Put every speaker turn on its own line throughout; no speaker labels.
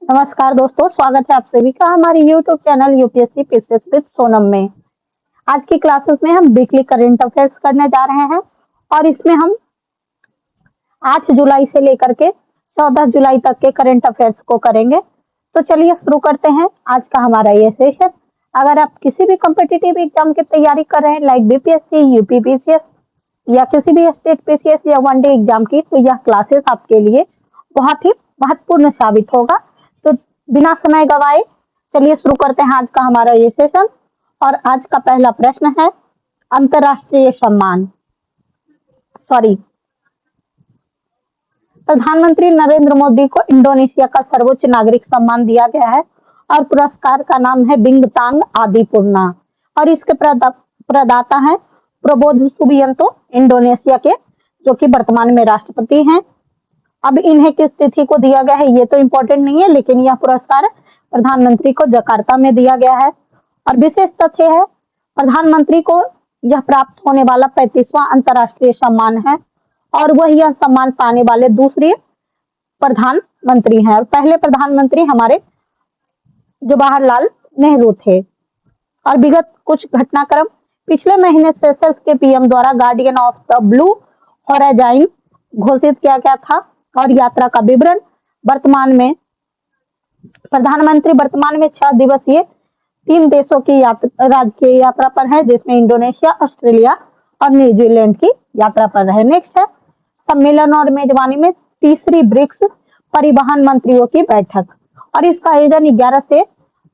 नमस्कार दोस्तों, स्वागत है आप सभी का हमारे YouTube channel UPSC PCS with Sonam में। आज की क्लासेस में हम वीकली करंट अफेयर्स करने जा रहे हैं और इसमें हम 8 जुलाई से लेकर के 14 जुलाई तक के करंट अफेयर्स को करेंगे। तो चलिए शुरू करते हैं आज का हमारा ये सेशन। अगर आप किसी भी कॉम्पिटिटिव एग्जाम की तैयारी कर रहे हैं लाइक बीपीएससी, यूपी पीसीएस या किसी भी स्टेट पीसीएस या वनडे एग्जाम की, तो यह क्लासेस आपके लिए बहुत ही महत्वपूर्ण साबित होगा। तो बिना समय गवाए चलिए शुरू करते हैं आज का हमारा ये सेशन। और आज का पहला प्रश्न है, अंतरराष्ट्रीय सम्मान प्रधानमंत्री नरेंद्र मोदी को इंडोनेशिया का सर्वोच्च नागरिक सम्मान दिया गया है और पुरस्कार का नाम है बिंगतांग आदिपुर्ना और इसके प्रदाता हैं प्रबोध सुबियंतो, इंडोनेशिया के, जो कि वर्तमान में राष्ट्रपति हैं। अब इन्हें किस तिथि को दिया गया है ये तो इम्पोर्टेंट नहीं है, लेकिन यह पुरस्कार प्रधानमंत्री को जकार्ता में दिया गया है। और विशेष तथ्य है, प्रधानमंत्री को यह प्राप्त होने वाला 35वां अंतर्राष्ट्रीय सम्मान है और वह यह सम्मान पाने वाले दूसरे प्रधानमंत्री हैं। पहले प्रधानमंत्री हमारे जवाहरलाल नेहरू थे। और विगत कुछ घटनाक्रम, पिछले महीने सेशल्स के पीएम द्वारा guardian of the blue horizon घोषित किया गया था और यात्रा का विवरण प्रधानमंत्री वर्तमान में 6 दिवसीय 3 देशों की राजकीय यात्रा पर है, जिसमें इंडोनेशिया, ऑस्ट्रेलिया और न्यूजीलैंड की यात्रा पर है। नेक्स्ट है, सम्मेलन और मेजबानी में तीसरी ब्रिक्स परिवहन मंत्रियों की बैठक और इसका आयोजन 11 से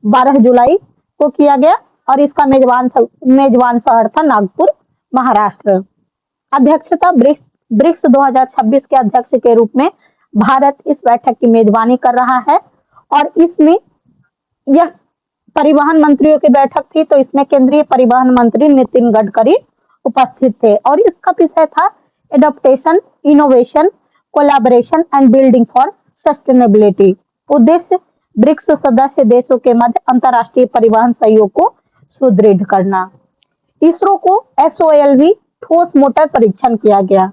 12 जुलाई को किया गया और इसका मेजबान शहर था नागपुर, महाराष्ट्र। अध्यक्षता ब्रिक्स 2026 के अध्यक्ष के रूप में भारत इस बैठक की मेजबानी कर रहा है और इसमें यह परिवहन मंत्रियों की बैठक थी, तो इसमें केंद्रीय परिवहन मंत्री नितिन गडकरी उपस्थित थे और इसका विषय था adaptation, innovation, collaboration and building for sustainability. उद्देश्य ब्रिक्स सदस्य देशों के मध्य अंतर्राष्ट्रीय परिवहन सहयोग को सुदृढ़ करना। इसरो को SOLV ठोस मोटर परीक्षण किया गया।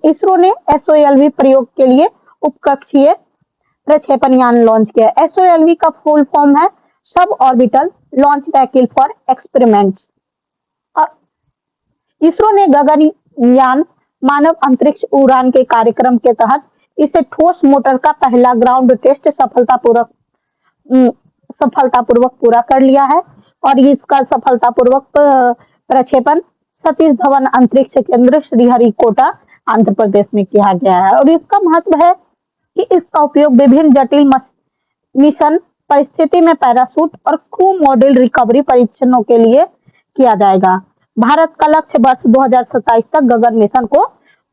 इसरो ने SOLV प्रयोग के लिए उपकक्षीय प्रक्षेपण यान लॉन्च किया। SOLV का फुल फॉर्म है sub orbital launch vehicle for experiments. ISRO ने गगनयान मानव अंतरिक्ष उड़ान के कार्यक्रम के तहत इसे ठोस मोटर का पहला ग्राउंड टेस्ट सफलतापूर्वक पूरा कर लिया है और इसका सफलतापूर्वक प्रक्षेपण सतीश धवन अंतरिक्ष केंद्र श्रीहरिकोटा, आंध्र प्रदेश में किया गया है। और इसका महत्व है कि इसका उपयोग विभिन्न जटिल मिशन परिस्थिति में पैराशूट और क्रू मॉड्यूल रिकवरी परीक्षणों के लिए किया जाएगा। भारत का लक्ष्य वर्ष 2027 तक गगन मिशन को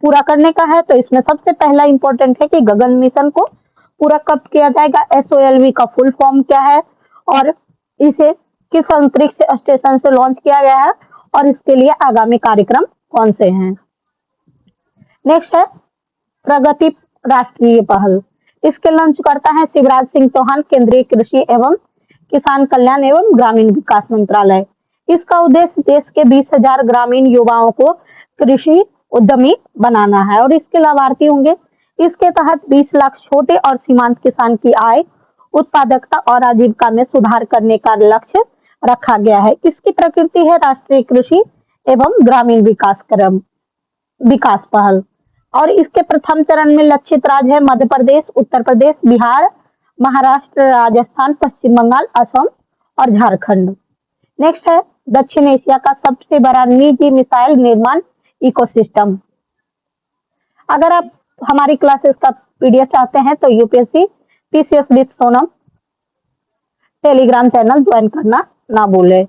पूरा करने का है, तो इसमें सबसे पहला इंपॉर्टेंट है कि गगन मिशन को पूरा कब किया जाएगा, SOLV का फुल फॉर्म क्या है और इसे किस अंतरिक्ष स्टेशन से लॉन्च किया गया है और इसके लिए आगामी कार्यक्रम कौन से हैं। नेक्स्ट है, प्रगति राष्ट्रीय पहल। इसके लॉन्च करता है शिवराज सिंह चौहान, केंद्रीय कृषि एवं किसान कल्याण एवं ग्रामीण विकास मंत्रालय। इसका उद्देश्य देश के 20,000 ग्रामीण युवाओं को कृषि उद्यमी बनाना है और इसके लाभार्थी होंगे। इसके तहत 20 लाख छोटे और सीमांत किसान की आय, उत्पादकता और आजीविका में सुधार करने का लक्ष्य रखा गया है। इसकी प्रकृति है राष्ट्रीय कृषि एवं ग्रामीण विकास पहल और इसके प्रथम चरण में लक्षित राज्य है मध्य प्रदेश, उत्तर प्रदेश, बिहार, महाराष्ट्र, राजस्थान, पश्चिम बंगाल, असम और झारखंड। नेक्स्ट है, दक्षिण एशिया का सबसे बड़ा निजी मिसाइल निर्माण इकोसिस्टम। अगर आप हमारी क्लासेस का PDF चाहते हैं तो UPSC PCS with Sonam Telegram channel join करना ना भूले।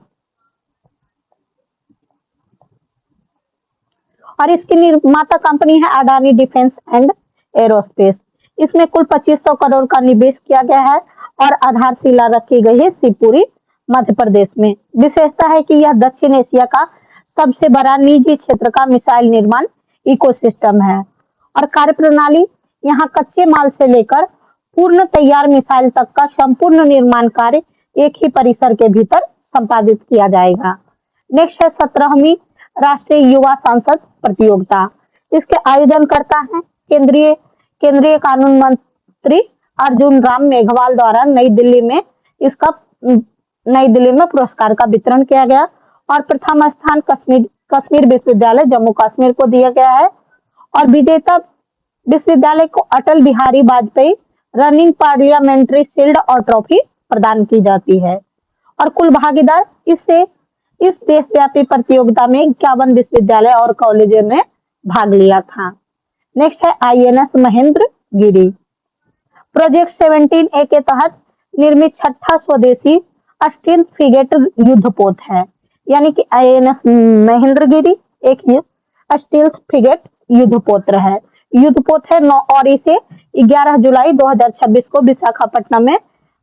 और इसकी निर्माता कंपनी है अडानी डिफेंस एंड एरोस्पेस। इसमें कुल 2500 करोड़ का निवेश किया गया है और आधारशिला रखी गई है शिवपुरी, मध्य प्रदेश में। विशेषता है कि यह दक्षिण एशिया का सबसे बड़ा निजी क्षेत्र का मिसाइल निर्माण इकोसिस्टम है और कार्यप्रणाली यहाँ कच्चे माल से लेकर पूर्ण तैयार मिसाइल तक का संपूर्ण निर्माण कार्य एक ही परिसर के भीतर संपादित किया जाएगा। नेक्स्ट है, 17वीं राष्ट्रीय युवा सांसद प्रतियोगिता। इसके आयोजन करता है केंद्रीय कानून मंत्री अर्जुन राम मेघवाल द्वारा नई दिल्ली में पुरस्कार का वितरण किया गया और प्रथम स्थान कश्मीर विश्वविद्यालय जम्मू कश्मीर को दिया गया है और विजेता विश्वविद्यालय को Atal Bihari Vajpayee running parliamentary shield और ट्रॉफी प्रदान की जाती है और कुल भागीदार इस देशव्यापी प्रतियोगिता में 51 विश्वविद्यालय और कॉलेजों ने भाग लिया था। नेक्स्ट है आईएनएस महेंद्र गिरी। प्रोजेक्ट 17A के तहत निर्मित छठा स्वदेशी स्टील्थ फ्रिगेट युद्धपोत है, यानी कि आईएनएस महेंद्रगिरी एक स्टील्थ फ्रिगेट युद्धपोत है और इसे 11 जुलाई 2026 को विशाखापट्टनम में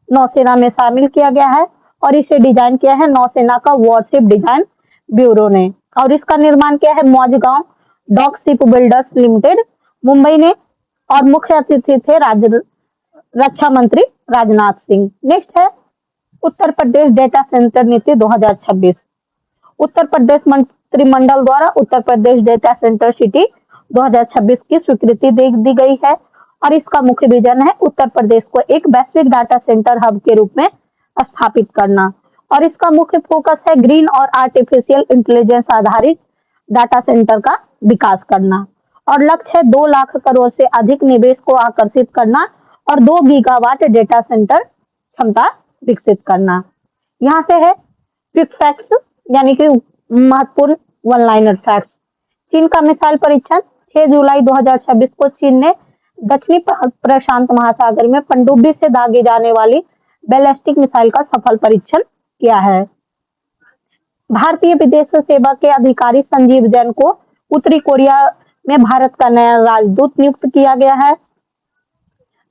नौसेना में शामिल किया गया है और इसे डिजाइन किया है नौसेना का वॉरशिप डिजाइन ब्यूरो ने और इसका निर्माण किया है Mazagon dock ship builders limited Mumbai ने और मुख्य अतिथि थे रक्षा मंत्री राजनाथ सिंह। नेक्स्ट है उत्तर प्रदेश डेटा सेंटर नीति 2026। उत्तर प्रदेश मंत्रिमंडल द्वारा Uttar Pradesh data centre city 2026 की स्वीकृति दी गई है और इसका मुख्य विजन है उत्तर प्रदेश को एक वैश्विक डाटा सेंटर हब के रूप में स्थापित करना और इसका मुख्य फोकस है ग्रीन और आर्टिफिशियल इंटेलिजेंस आधारित डाटा सेंटर का विकास करना और लक्ष्य है 2 लाख करोड़ से अधिक निवेश को आकर्षित करना और 2 गीगावाट डेटा सेंटर क्षमता विकसित करना। यहाँ से है क्विक फैक्ट्स यानी कि महत्वपूर्ण वन लाइनर फैक्ट्स। चीन का मिसाइल परीक्षण 6 जुलाई 2026 को चीन ने दक्षिणी प्रशांत महासागर में पनडुब्बी से दागी जाने वाली बैलिस्टिक मिसाइल का सफल परीक्षण किया है। भारतीय विदेश सेवा के अधिकारी संजीव जैन को उत्तरी कोरिया में भारत का नया राजदूत नियुक्त किया गया है।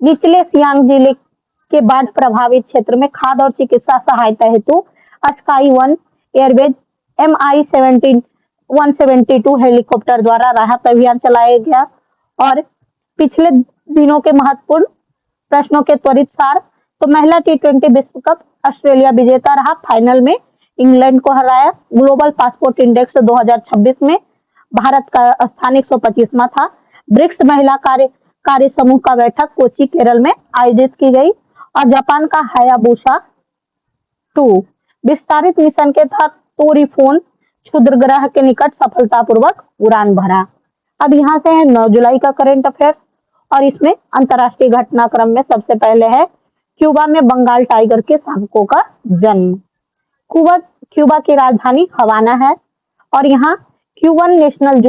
निचले सियांग जिले के बाढ़ प्रभावित क्षेत्र में खाद्य और चिकित्सा सहायता हेतु sky one Airways MI-172 helicopter द्वारा राहत अभियान चलाया गया और पिछले दिनों के महत्वपूर्ण प्रश्नों के त्वरित सार तो महिला T20 विश्व कप ऑस्ट्रेलिया विजेता रहा, फाइनल में इंग्लैंड को हराया। ग्लोबल पासपोर्ट इंडेक्स 2026 में भारत का स्थान 125वां था। ब्रिक्स महिला कार्य समूह का बैठक कोची केरल में आयोजित की गई और जापान का हायाबुसा 2 विस्तारित मिशन के तहत टोरीफोन क्षुद्र ग्रह के निकट सफलतापूर्वक उड़ान भरा। अब यहाँ से है 9 जुलाई का करंट अफेयर्स और इसमें अंतरराष्ट्रीय घटनाक्रम में सबसे पहले है क्यूबा में बंगाल टाइगर के शावकों का जन्म। क्यूबा की राजधानी हवाना है और यहाँ क्यूबन नेशनल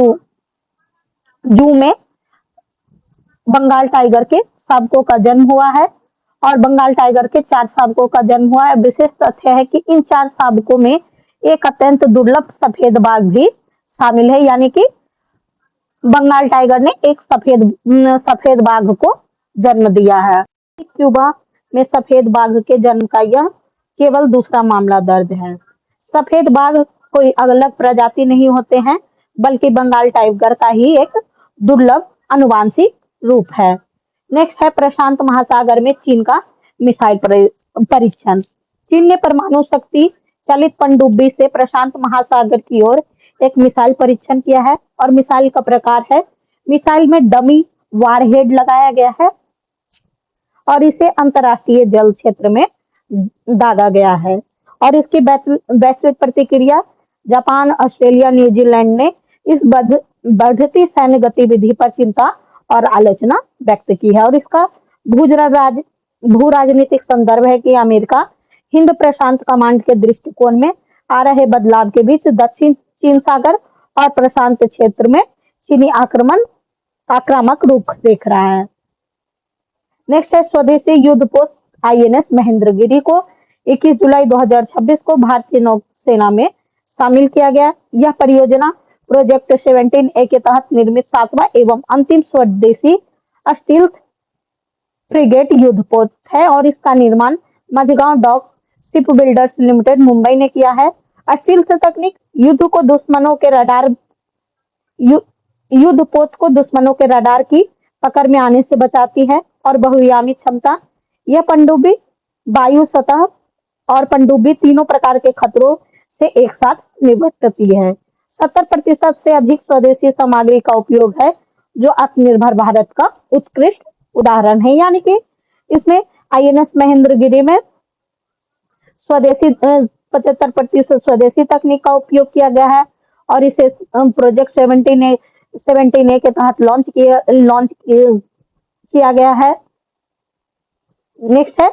जू में बंगाल टाइगर के शावकों का जन्म हुआ है और बंगाल टाइगर के 4 शावकों का जन्म हुआ है। विशेष तथ्य है कि इन 4 शावकों में एक अत्यंत दुर्लभ सफेद बाघ भी शामिल है, यानी कि बंगाल टाइगर ने एक सफेद बाघ को जन्म दिया है। क्यूबा में सफेद बाघ के जन्म का यह केवल दूसरा मामला दर्ज है। सफेद बाघ कोई अलग प्रजाति नहीं होते हैं बल्कि बंगाल टाइगर का ही एक दुर्लभ अनुवांशिक रूप है। नेक्स्ट है प्रशांत महासागर में चीन का मिसाइल परीक्षण। चीन ने परमाणु शक्ति चालित पनडुब्बी से प्रशांत महासागर की ओर एक मिसाइल परीक्षण किया है और मिसाइल का प्रकार है, मिसाइल में डमी वारहेड लगाया गया है और इसे अंतरराष्ट्रीय जल क्षेत्र में दागा गया है और इसकी वैश्विक प्रतिक्रिया जापान, ऑस्ट्रेलिया, न्यूजीलैंड ने इस बढ़ती सैन्य गतिविधि पर चिंता और आलोचना व्यक्त की है और इसका भू राजनीतिक संदर्भ है कि अमेरिका हिंद प्रशांत कमांड के दृष्टिकोण में आ रहे बदलाव के बीच दक्षिण चीन सागर और प्रशांत क्षेत्र में चीनी आक्रामक रुख देख रहा है। नेक्स्ट है स्वदेशी युद्धपोत आईएनएस महेंद्रगिरी को 21 जुलाई 2026 को भारतीय नौसेना में शामिल किया गया। यह परियोजना प्रोजेक्ट 17A के तहत निर्मित 7वां एवं अंतिम स्वदेशी स्टील्थ फ्रिगेट युद्धपोत है और इसका निर्माण Mazagon dock ship builders limited Mumbai ने किया है। स्टील्थ तकनीक युद्धपोत को दुश्मनों के रडार की पकड़ में आने से बचाती है और बहुयामी क्षमता। यह पनडुब्बी वायु सतह और पनडुब्बी तीनों प्रकार के खतरों से एक साथ निपटती है। 70% से अधिक स्वदेशी सामग्री का उपयोग है जो आत्मनिर्भर भारत का उत्कृष्ट उदाहरण है, यानी कि इसमें INS महेंद्रगिरी में स्वदेशी 75% स्वदेशी तकनीक का उपयोग किया गया है और इसे प्रोजेक्ट 17A के तहत किया गया है। नेक्स्ट है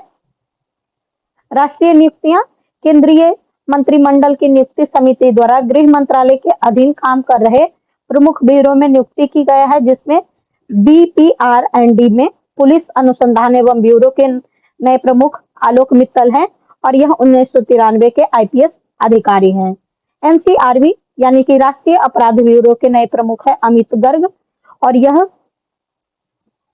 राष्ट्रीय नियुक्तियां। केंद्रीय मंत्रिमंडल की नियुक्ति समिति द्वारा गृह मंत्रालय के अधीन काम कर रहे प्रमुख ब्यूरो में नियुक्ति की गया है, जिसमें BPR&D में पुलिस अनुसंधान एवं ब्यूरो के नए प्रमुख आलोक मित्तल हैं और यह 1993 के IPS अधिकारी हैं। NCRB यानी कि राष्ट्रीय अपराध ब्यूरो के नए प्रमुख है अमित गर्ग और यह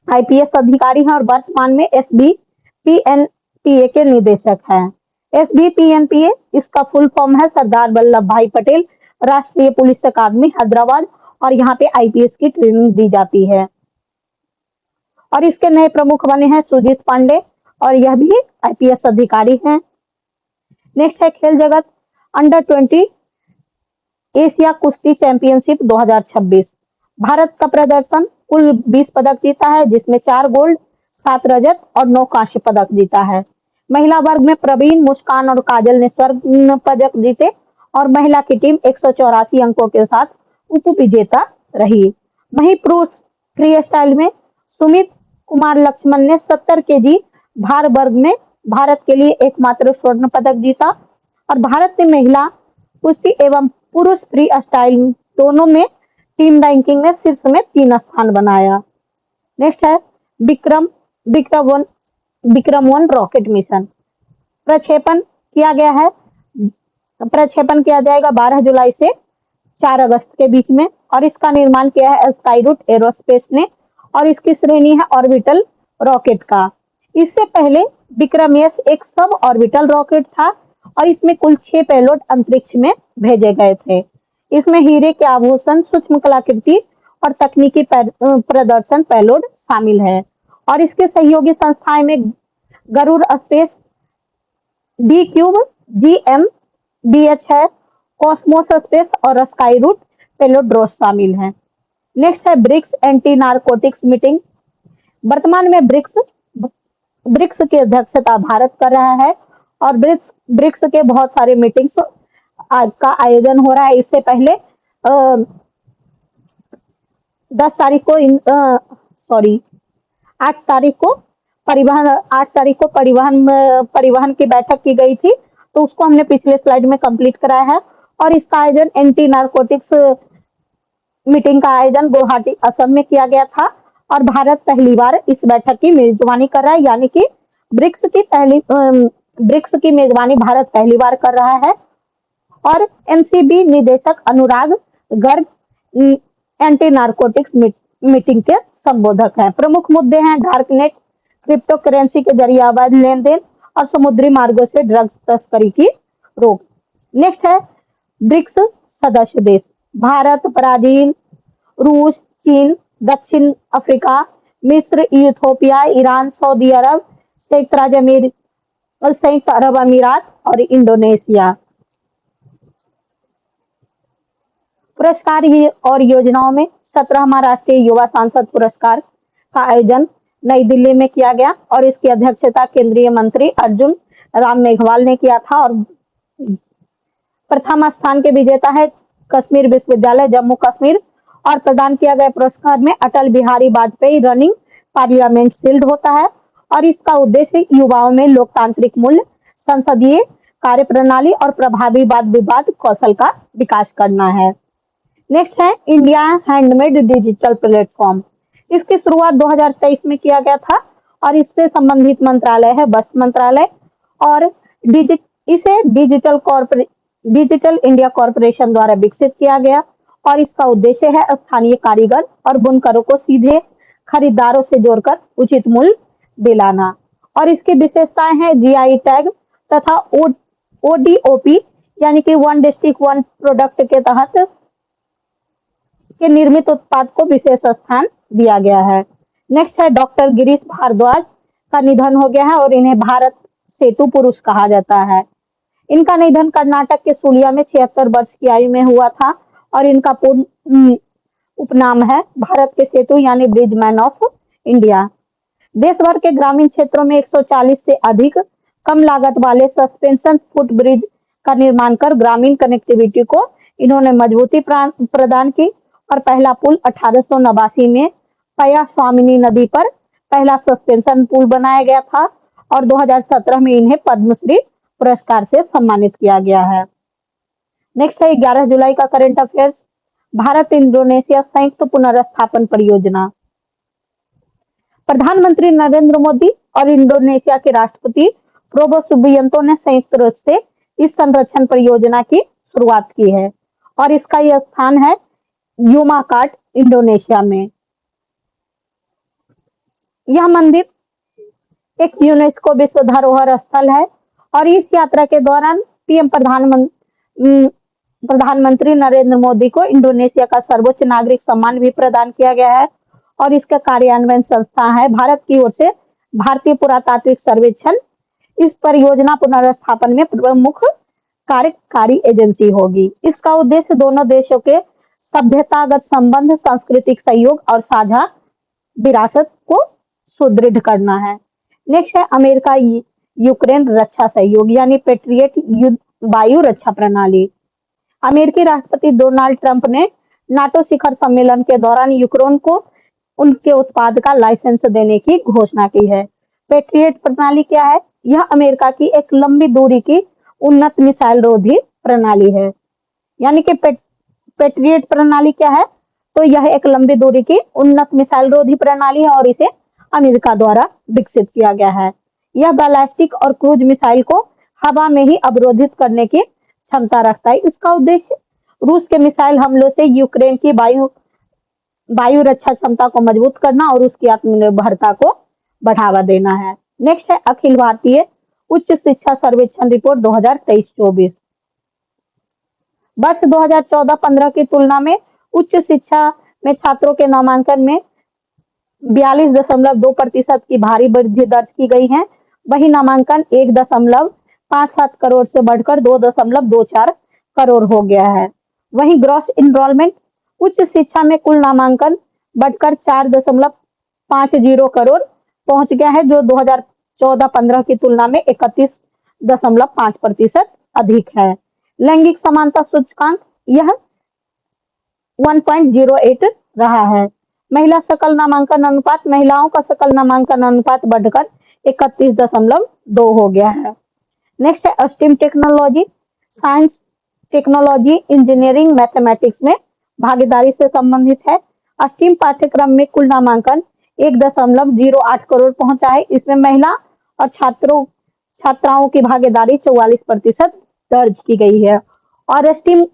IPS अधिकारी हैं और वर्तमान में SBPNPA के निदेशक हैं। SBPNPA इसका फुल फॉर्म है सरदार वल्लभ भाई पटेल राष्ट्रीय पुलिस अकादमी हैदराबाद और यहाँ पे IPS की ट्रेनिंग दी जाती है। और इसके नए प्रमुख बने हैं सुजीत पांडे और यह भी IPS अधिकारी हैं। नेक्स्ट है खेल जगत। अंडर-20 एशिया कुश्ती चैंपियनशिप 2026। भारत का प्रदर्शन कुल 20 पदक जीता है, जिसमें 4 गोल्ड, 7 रजत और 9 कांस्य पदक जीता है। महिला वर्ग में प्रवीण, मुस्कान और काजल ने स्वर्ण पदक जीते और महिला की टीम 184 अंकों के साथ उप विजेता रही। वहीं पुरुष फ्री स्टाइल में सुमित कुमार लक्ष्मण ने 70 kg भार वर्ग में भारत के लिए एकमात्र स्वर्ण पदक जीता और भारत ने महिला कुश्ती एवं पुरुष फ्री स्टाइल दोनों में टीम रैंकिंग में शीर्ष में 3 स्थान बनाया। नेक्स्ट है विक्रम 1 रॉकेट मिशन। प्रक्षेपण किया जाएगा 12 जुलाई से 4 अगस्त के बीच में और इसका निर्माण किया है स्काईरूट एरोस्पेस ने और इसकी श्रेणी है ऑर्बिटल रॉकेट का। इससे पहले विक्रम एस एक सब ऑर्बिटल रॉकेट था और इसमें कुल 6 पेलोड अंतरिक्ष में भेजे गए थे। इसमें हीरे के आभूषण, सूक्ष्म कलाकृति और तकनीकी प्रदर्शन पेलोड शामिल है और इसके सहयोगी संस्थाएं में गरुड़ स्पेस, D-Cube, GmbH है, कॉस्मोस स्पेस और स्काईरूट पेलोड्रोस शामिल हैं। नेक्स्ट है ब्रिक्स एंटी नारकोटिक्स मीटिंग। वर्तमान में ब्रिक्स की अध्यक्षता भारत कर रहा है और ब्रिक्स के बहुत सारे मीटिंग्स का आयोजन हो रहा है। इससे पहले 8 तारीख को परिवहन की बैठक की गई थी, तो उसको हमने पिछले स्लाइड में कंप्लीट कराया है और इसका आयोजन एंटी नारकोटिक्स मीटिंग का आयोजन गुवाहाटी असम में किया गया था और भारत पहली बार इस बैठक की मेजबानी कर रहा है, यानी कि ब्रिक्स की मेजबानी भारत पहली बार कर रहा है। और NCB निदेशक अनुराग गर्ग एंटी नारकोटिक्स मीटिंग के संबोधक हैं। प्रमुख मुद्दे हैं डार्कनेट, क्रिप्टो करेंसी के जरिए अवैध लेन देन और समुद्री मार्गों से ड्रग तस्करी की रोक। नेक्स्ट है ब्रिक्स सदस्य देश। भारत, ब्राजील, रूस, चीन, दक्षिण अफ्रीका, मिस्र, इथियोपिया, ईरान, सऊदी अरब, संयुक्त अरब अमीरात और इंडोनेशिया। पुरस्कार और योजनाओं में 17वां राष्ट्रीय युवा सांसद पुरस्कार का आयोजन नई दिल्ली में किया गया और इसकी अध्यक्षता केंद्रीय मंत्री अर्जुन राम मेघवाल ने किया था और प्रथम स्थान के विजेता है कश्मीर विश्वविद्यालय जम्मू कश्मीर और प्रदान किया गया पुरस्कार में Atal Bihari Vajpayee running parliament shield होता है और इसका उद्देश्य युवाओं में लोकतांत्रिक मूल्य, संसदीय कार्यप्रणाली और प्रभावी वाद विवाद कौशल का विकास करना है। नेक्स्ट है इंडिया हैंडमेड डिजिटल प्लेटफॉर्म। इसकी शुरुआत 2023 में किया गया था और इससे संबंधित मंत्रालय है वस्त्र मंत्रालय और इसे डिजिटल इंडिया कॉर्पोरेशन द्वारा विकसित किया गया और इसका उद्देश्य है स्थानीय कारीगर और बुनकरों को सीधे खरीदारों से जोड़कर उचित मूल्य दिलाना और इसकी विशेषताएं हैं GI टैग तथा ODOP यानी कि वन डिस्ट्रिक्ट वन प्रोडक्ट के तहत के निर्मित उत्पाद को विशेष स्थान दिया गया है। नेक्स्ट है डॉक्टर गिरीश भारद्वाज का निधन हो गया है और इन्हें भारत सेतु पुरुष कहा जाता है। इनका निधन कर्नाटक के सूलिया में 76 वर्ष की आयु में हुआ था और इनका पूर्ण उपनाम है भारत के सेतु यानी ब्रिज मैन ऑफ इंडिया। देश भर के ग्रामीण क्षेत्रों में 140 से अधिक कम लागत वाले सस्पेंशन फुट ब्रिज का निर्माण कर ग्रामीण कनेक्टिविटी को इन्होंने मजबूती प्रदान की और पहला पुल 1889 में पया स्वामिनी नदी पर पहला सस्पेंशन पुल बनाया गया था और 2017 में इन्हें पद्मश्री पुरस्कार से सम्मानित किया गया है। नेक्स्ट है 11 जुलाई का करंट अफेयर्स। भारत इंडोनेशिया संयुक्त पुनर्स्थापन परियोजना। प्रधानमंत्री नरेंद्र मोदी और इंडोनेशिया के राष्ट्रपति प्रोबो सुबियांतो ने संयुक्त रूप से इस संरक्षण परियोजना की शुरुआत की है और इसका यह स्थान है यूमाकाट, इंडोनेशिया में। यह मंदिर एक यूनेस्को विश्व धरोहर स्थल है और इस यात्रा के दौरान पीएम प्रधानमंत्री नरेंद्र मोदी को इंडोनेशिया का सर्वोच्च नागरिक सम्मान भी प्रदान किया गया है और इसका कार्यान्वयन संस्था है भारत की ओर से भारतीय पुरातात्विक सर्वेक्षण। इस परियोजना पुनर्स्थापन में प्रमुख कार्यकारी एजेंसी होगी। इसका उद्देश्य दोनों देशों के सभ्यतागत संबंध, सांस्कृतिक सहयोग और साझा विरासत को सुदृढ़ करना है। नेक्स्ट है अमेरिका यूक्रेन रक्षा सहयोग यानी पेट्रियट वायु रक्षा प्रणाली। अमेरिकी राष्ट्रपति डोनाल्ड ट्रंप ने नाटो शिखर सम्मेलन के दौरान यूक्रेन को उनके उत्पाद का लाइसेंस देने की घोषणा की है। पेट्रियट प्रणाली क्या है? यह अमेरिका की एक लंबी दूरी की उन्नत मिसाइल रोधी प्रणाली है। यानी कि पेट्रियट प्रणाली क्या है? तो यह एक लंबी दूरी की उन्नत मिसाइल रोधी प्रणाली है और इसे अमेरिका द्वारा विकसित किया गया है। यह बैलिस्टिक और क्रूज मिसाइल को हवा में ही अवरोधित करने की क्षमता रखता है। इसका उद्देश्य रूस के मिसाइल हमलों से यूक्रेन की वायु रक्षा क्षमता को मजबूत करना और उसकी आत्मनिर्भरता को बढ़ावा देना है। नेक्स्ट है अखिल भारतीय उच्च शिक्षा सर्वेक्षण रिपोर्ट 2023-24। वर्ष 2014-15 की तुलना में उच्च शिक्षा में छात्रों के नामांकन में 42.2% की भारी वृद्धि दर्ज की गई है। वही नामांकन 1.57 करोड़ से बढ़कर 2.24 करोड़ हो गया है। वही ग्रॉस इनरोलमेंट उच्च शिक्षा में कुल नामांकन बढ़कर 4.50 करोड़ पहुंच गया है, जो 2014-15 की तुलना में 31.5% अधिक है। लैंगिक समानता सूचकांक यह 1.08 रहा है। महिला सकल नामांकन अनुपात महिलाओं का सकल नामांकन अनुपात बढ़कर 31.2 हो गया है। नेक्स्ट है steam technology. Science, technology, engineering, mathematics में भागीदारी से संबंधित है। स्टीम पाठ्यक्रम में कुल नामांकन 1.08 करोड़ पहुंचा है। इसमें महिला और छात्राओं की भागीदारी 44% दर्ज की गई है। और स्टीम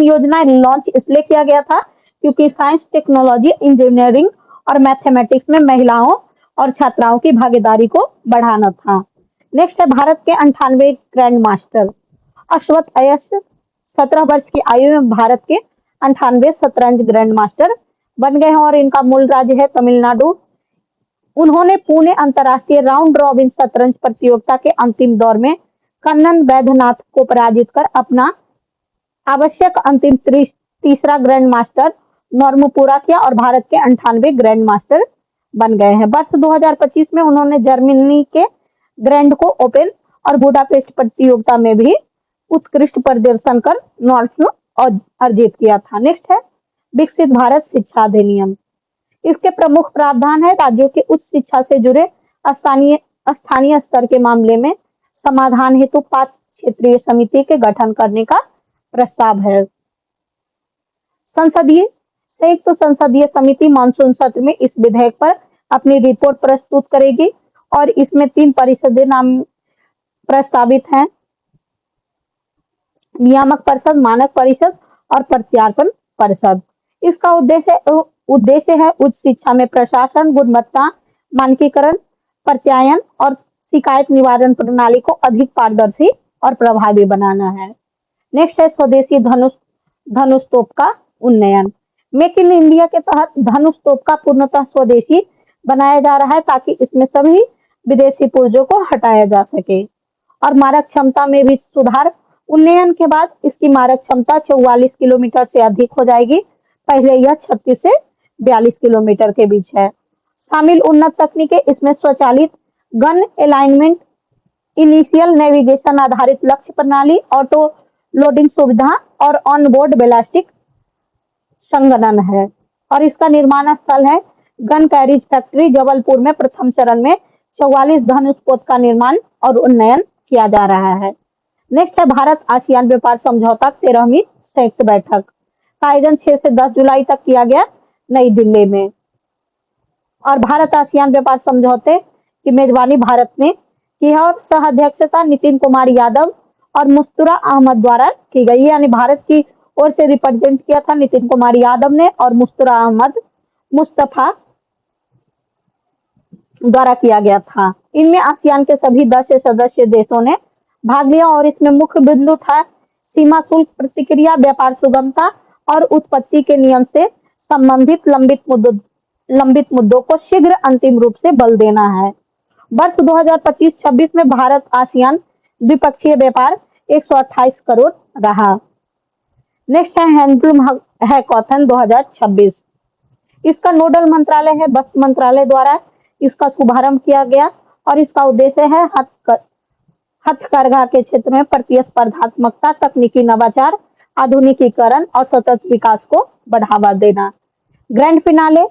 योजना लॉन्च इसलिए किया गया था क्योंकि साइंस, टेक्नोलॉजी, इंजीनियरिंग और मैथमेटिक्स में महिलाओं और छात्राओं की भागीदारी को बढ़ाना था। नेक्स्ट है भारत के 98 ग्रैंड मास्टर। अश्वथ अय्यश 17 वर्ष की आयु में भारत के 98 शतरंज ग्रैंड मास्टर बन गए हैं और इनका मूल राज्य है तमिलनाडु। उन्होंने पुणे अंतरराष्ट्रीय राउंड रॉबिन शतरंज प्रतियोगिता के अंतिम दौर में कन्नन वैद्यनाथ को पराजित कर अपना आवश्यक अंतिम तीसरा ग्रैंड मास्टर नॉर्म पूरा किया और भारत के 98 ग्रैंड मास्टर बन गए हैं। वर्ष 2025 में उन्होंने जर्मनी के ग्रैंड को ओपन और बुडापेस्ट प्रतियोगिता में भी उत्कृष्ट प्रदर्शन कर नॉर्म अर्जित किया था। नेक्स्ट है विकसित भारत शिक्षा अधिनियम। इसके प्रमुख प्रावधान है राज्यों के उच्च शिक्षा से जुड़े स्थानीय स्तर के मामले में समाधान हेतु 5 क्षेत्रीय समिति के गठन करने का प्रस्ताव है। संयुक्त संसदीय समिति मानसून सत्र में इस विधेयक पर अपनी रिपोर्ट प्रस्तुत करेगी और इसमें 3 परिषदें नाम प्रस्तावित हैं: नियामक परिषद, मानक परिषद और प्रत्यार्पण परिषद। इसका उद्देश्य है उच्च शिक्षा में प्रशासन, गुणवत्ता, मानकीकरण, प्रत्यायन और शिकायत निवारण प्रणाली को अधिक पारदर्शी और प्रभावी बनाना है। नेक्स्ट है स्वदेशी धनुष तोप का उन्नयन। मेक इन इंडिया के तहत धनुष तोप का पूर्णतः स्वदेशी बनाया जा रहा है ताकि इसमें सभी विदेशी पुर्जों को हटाया जा सके। और मारक क्षमता में भी सुधार। उन्नयन के बाद इसकी मारक क्षमता 44 किलोमीटर से अधिक हो जाएगी। पहले यह 36 से 42 किलोमीटर के बीच है। शामिल उन्नत तकनीकें इसमें स्वचालित गन अलाइनमेंट, इनिशियल नेविगेशन आधारित लक्ष्य प्रणाली, ऑटो लोडिंग सुविधा और ऑन बोर्ड बैलिस्टिक संगणन है। और इसका निर्माण स्थल है गन कैरिज फैक्ट्री जबलपुर में। प्रथम चरण में 44 धनुष का निर्माण और उन्नयन किया जा रहा है। नेक्स्ट है भारत आसियान व्यापार समझौता 13वीं संयुक्त बैठक का आयोजन 6 से 10 जुलाई तक किया गया नई दिल्ली में। और भारत आसियान व्यापार समझौते की मेजबानी भारत ने की है और सह अध्यक्षता नितिन कुमार यादव और मुस्तफा अहमद द्वारा की गई, यानी भारत की ओर से रिप्रेजेंट किया था नितिन कुमार यादव ने और मुस्तफा द्वारा किया गया था। इनमें आसियान के सभी 10 सदस्य देशों ने भाग लिया और इसमें मुख्य बिंदु था सीमा शुल्क प्रतिक्रिया, व्यापार सुगमता और उत्पत्ति के नियम से संबंधित लंबित मुद्दों को शीघ्र अंतिम रूप से बल देना है। वर्ष 2025-26 में भारत आसियान द्विपक्षीय व्यापार 128 करोड़ रहा। नेक्स्ट है हैंडलूम हैकाथन 2026। इसका नोडल मंत्रालय है वस्त्र मंत्रालय द्वारा इसका शुभारंभ किया गया और इसका उद्देश्य है हथकरघा के क्षेत्र में प्रतिस्पर्धात्मकता, तकनीकी नवाचार, आधुनिकीकरण और सतत विकास को बढ़ावा देना। ग्रैंड फिनाले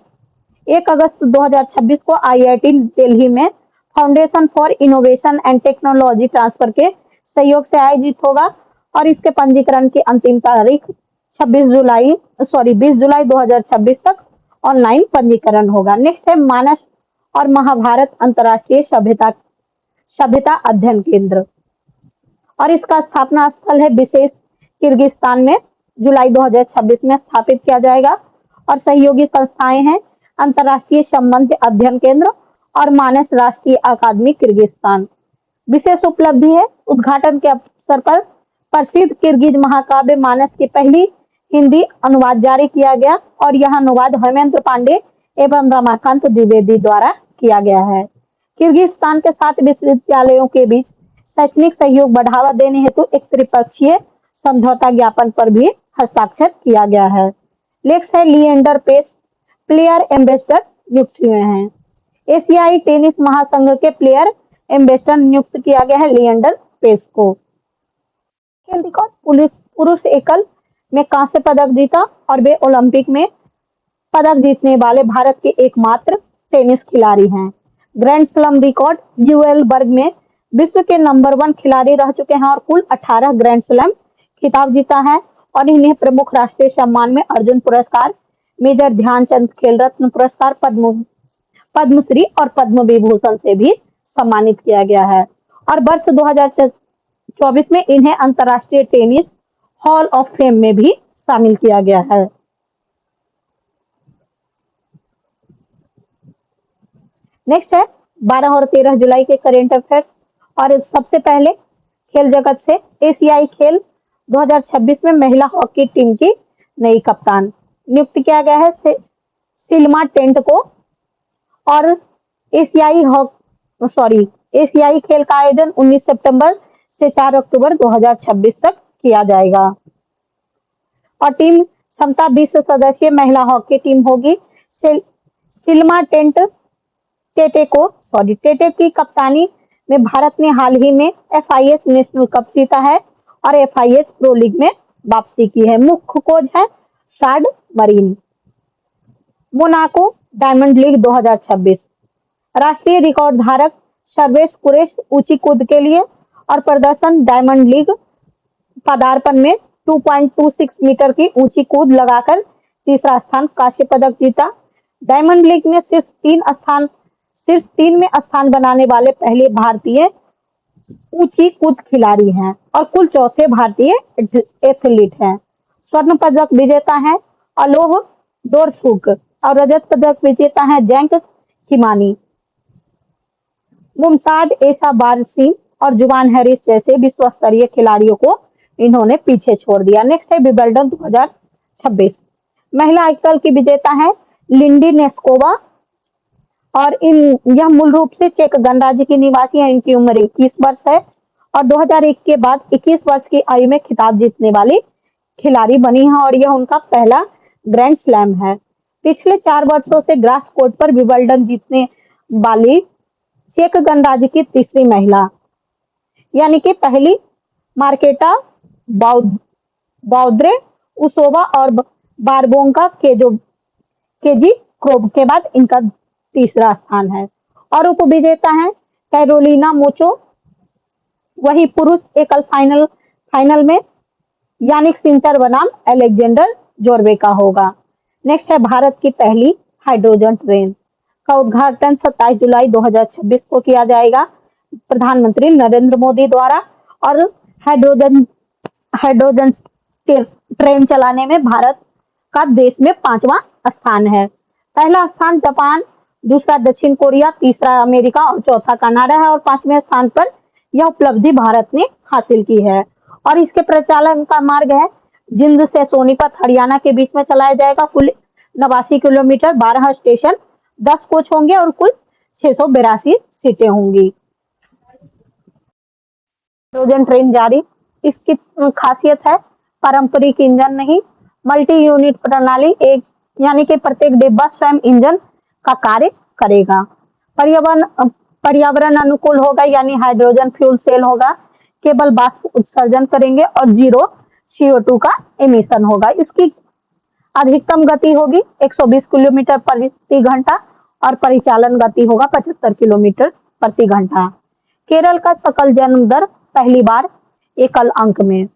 1 अगस्त 2026 को IIT दिल्ली में foundation for innovation and technology transfer के सहयोग से आयोजित होगा और इसके पंजीकरण की अंतिम तारीख 20 जुलाई 2026 तक ऑनलाइन पंजीकरण होगा। नेक्स्ट है मानस और महाभारत अंतर्राष्ट्रीय सभ्यता अध्ययन केंद्र और इसका स्थापना स्थल है विशेष किर्गिस्तान में। जुलाई 2026 में स्थापित किया जाएगा और सहयोगी संस्थाएं हैं अंतर्राष्ट्रीय संबंध अध्ययन केंद्र और मानस राष्ट्रीय अकादमी किर्गिस्तान। विशेष उपलब्धि है उद्घाटन के अवसर पर प्रसिद्ध किर्गिज महाकाव्य मानस की पहली हिंदी अनुवाद जारी किया गया और यह अनुवाद हेमेंद्र पांडे एवं रमाकांत द्विवेदी द्वारा किया गया है। किर्गिस्तान के 7 विश्वविद्यालयों के बीच शैक्षणिक सहयोग बढ़ावा देने हेतु एक त्रिपक्षीय समझौता ज्ञापन पर भी हस्ताक्षर किया गया है। नेक्स्ट है लिएंडर पेस प्लेयर एम्बेसडर नियुक्त हुए हैं। एशियाई टेनिस महासंघ के प्लेयर एम्बेसडर नियुक्त किया गया है लिएंडर पेस को। पुरुष एकल में कांस्य पदक जीता और वे ओलंपिक में पदक जीतने वाले भारत के एकमात्र टेनिस खिलाड़ी हैं। ग्रैंड स्लैम रिकॉर्ड यूएल वर्ग में विश्व के नंबर 1 खिलाड़ी रह चुके हैं और कुल 18 ग्रैंड स्लैम खिताब जीता है और इन्हें प्रमुख राष्ट्रीय सम्मान में अर्जुन पुरस्कार, मेजर ध्यानचंद खेल रत्न पुरस्कार, पद्मश्री और पद्म विभूषण से भी सम्मानित किया गया है। और वर्ष 2024 में इन्हें अंतर्राष्ट्रीय टेनिस हॉल ऑफ फेम में भी शामिल किया गया है। नेक्स्ट है 12 और 13 जुलाई के करेंट अफेयर्स और सबसे पहले खेल जगत से एशियाई खेल 2026 में महिला हॉकी टीम की नई कप्तान नियुक्त किया गया है सिल्मा टेंट को और एशियाई खेल का आयोजन 19 सितंबर से 4 अक्टूबर 2026 तक किया जाएगा और टीम क्षमता 20 सदस्यीय महिला हॉकी टीम होगी। सिल्मा टेटे की कप्तानी में भारत ने हाल ही में FIH नेशनल कप जीता है और FIH प्रो लीग में वापसी की है। मुख्य कोच है shard marine. Monaco diamond league 2026 राष्ट्रीय रिकॉर्ड धारक सर्वेश कुरेश ऊंची कूद के लिए और प्रदर्शन डायमंड लीग पदार्पण में 2.26 मीटर की ऊंची कूद लगाकर तीसरा स्थान, कांस्य पदक जीता। डायमंड लीग में शीर्ष 3 में स्थान बनाने वाले पहले भारतीय ऊंची कूद खिलाड़ी हैं और कुल चौथे भारतीय एथलीट हैं। स्वर्ण पदक विजेता है अलोह दोरसुक और रजत पदक विजेता है जैंक किमानी। मुमताज एशा बारसी और जुबान हैरिस जैसे विश्व स्तरीय खिलाड़ियों को इन्होंने पीछे छोड़ दिया। नेक्स्ट है विंबलडन 2026 महिला एकल की विजेता है लिंडी नेस्कोवा और यह मूल रूप से चेक गणराज्य की निवासी है। इनकी उम्र 21 वर्ष है और 2001 के बाद 21 वर्ष की आयु में खिताब जीतने वाली खिलाड़ी बनी है और यह उनका पहला ग्रैंड स्लैम है। पिछले 4 वर्षों से ग्रास कोर्ट पर विंबलडन जीतने वाली चेक गणराज्य की तीसरी महिला, यानी कि पहली मार्केटा बाउद्रे उसोवा और बारबोंका केजी क्रोब के बाद इनका तीसरा स्थान है। और उपविजेता है कैरोलिना मोचो। वही पुरुष एकल फाइनल में यानिक सिंचर बनाम अलेक्जेंडर जोरवे का होगा। नेक्स्ट है भारत की पहली हाइड्रोजन ट्रेन का उद्घाटन 27 जुलाई 2026 को किया जाएगा प्रधानमंत्री नरेंद्र मोदी द्वारा। और हाइड्रोजन हाइड्रोजन ट्रेन चलाने में भारत का देश में 5वां स्थान है। पहला स्थान जापान, दूसरा दक्षिण कोरिया, तीसरा अमेरिका और चौथा कनाडा है। और 5वें स्थान पर यह उपलब्धि भारत ने हासिल की है। और इसके प्रचालन का मार्ग है जिंद से सोनीपत हरियाणा के बीच में चलाया जाएगा। कुल 89 किलोमीटर, 12 स्टेशन, 10 कोच होंगे और कुल 682 सीटें होंगी। हाइड्रोजन ट्रेन जारी, इसकी खासियत है पारंपरिक इंजन नहीं, मल्टी यूनिट प्रणाली, एक यानी कि प्रत्येक डिब्बा स्वयं इंजन का कार्य करेगा। पर्यावरण अनुकूल होगा, यानी हाइड्रोजन फ्यूल सेल होगा, केवल वाष्प उत्सर्जन करेंगे और 0 CO2 का एमिशन होगा। इसकी अधिकतम गति होगी 120 किलोमीटर प्रति घंटा और परिचालन गति होगा 75 किलोमीटर प्रति घंटा। केरल का सकल जन्म दर पहली बार एकल अंक में,